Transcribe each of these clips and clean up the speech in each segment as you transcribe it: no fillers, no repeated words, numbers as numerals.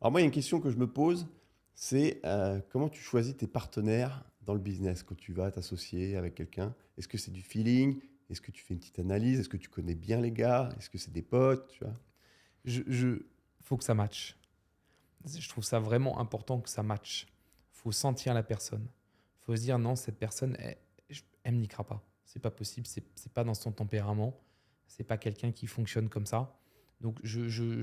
Alors moi, il y a une question que je me pose, c'est comment tu choisis tes partenaires dans le business quand tu vas t'associer avec quelqu'un? Est-ce que c'est du feeling? Est-ce que tu fais une petite analyse? Est-ce que tu connais bien les gars? Est-ce que c'est des potes, tu vois? Faut que ça matche. Je trouve ça vraiment important que ça matche. Faut sentir la personne. Faut se dire non, cette personne, elle me niquera pas. C'est pas possible. C'est pas dans son tempérament. C'est pas quelqu'un qui fonctionne comme ça. Donc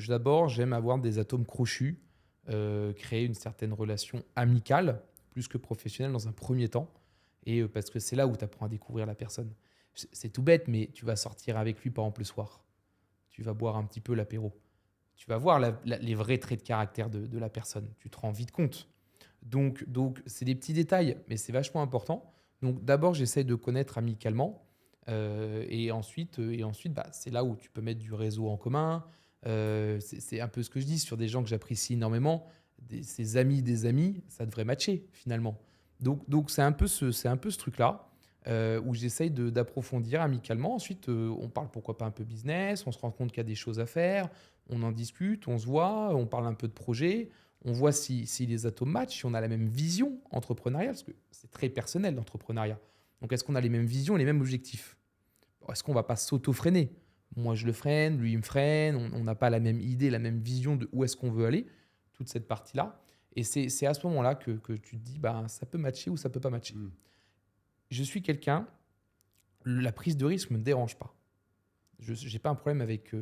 d'abord, j'aime avoir des atomes crochus, créer une certaine relation amicale plus que professionnelle dans un premier temps. Et parce que c'est là où tu apprends à découvrir la personne. C'est tout bête, mais tu vas sortir avec lui par exemple le soir. Tu vas boire un petit peu l'apéro. Tu vas voir les vrais traits de caractère de la personne. Tu te rends vite compte. Donc c'est des petits détails, mais c'est vachement important. Donc, d'abord, j'essaie de connaître amicalement. Et ensuite bah, c'est là où tu peux mettre du réseau en commun. C'est un peu ce que je dis sur des gens que j'apprécie énormément. Ces amis des amis, ça devrait matcher finalement. Donc c'est un peu ce truc-là où j'essaye d'approfondir amicalement. Ensuite, on parle pourquoi pas un peu business, on se rend compte qu'il y a des choses à faire, on en discute, on se voit, on parle un peu de projet, on voit si les atomes matchent, si on a la même vision entrepreneuriale, parce que c'est très personnel l'entrepreneuriat. Donc est-ce qu'on a les mêmes visions et les mêmes objectifs? Est-ce qu'on ne va pas s'auto-freiner? Moi je le freine, lui il me freine, on n'a pas la même idée, la même vision de où est-ce qu'on veut aller, toute cette partie-là. Et c'est à ce moment-là que tu te dis, bah, ça peut matcher ou ça peut pas matcher. Hmm. Je suis quelqu'un, la prise de risque ne me dérange pas. Je n'ai pas un problème avec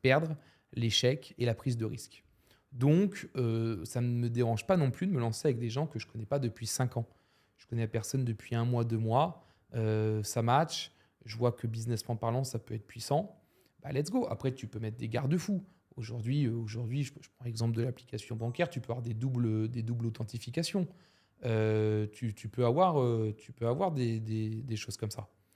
perdre, l'échec et la prise de risque. Donc, ça ne me dérange pas non plus de me lancer avec des gens que je ne connais pas depuis 5 ans. Je connais la personne depuis un mois, 2 mois, ça match, je vois que businessment parlant, ça peut être puissant. Bah, let's go. Après, tu peux mettre des garde-fous. Aujourd'hui, je prends l'exemple de l'application bancaire, tu peux avoir des doubles authentifications. Tu peux avoir des choses comme ça.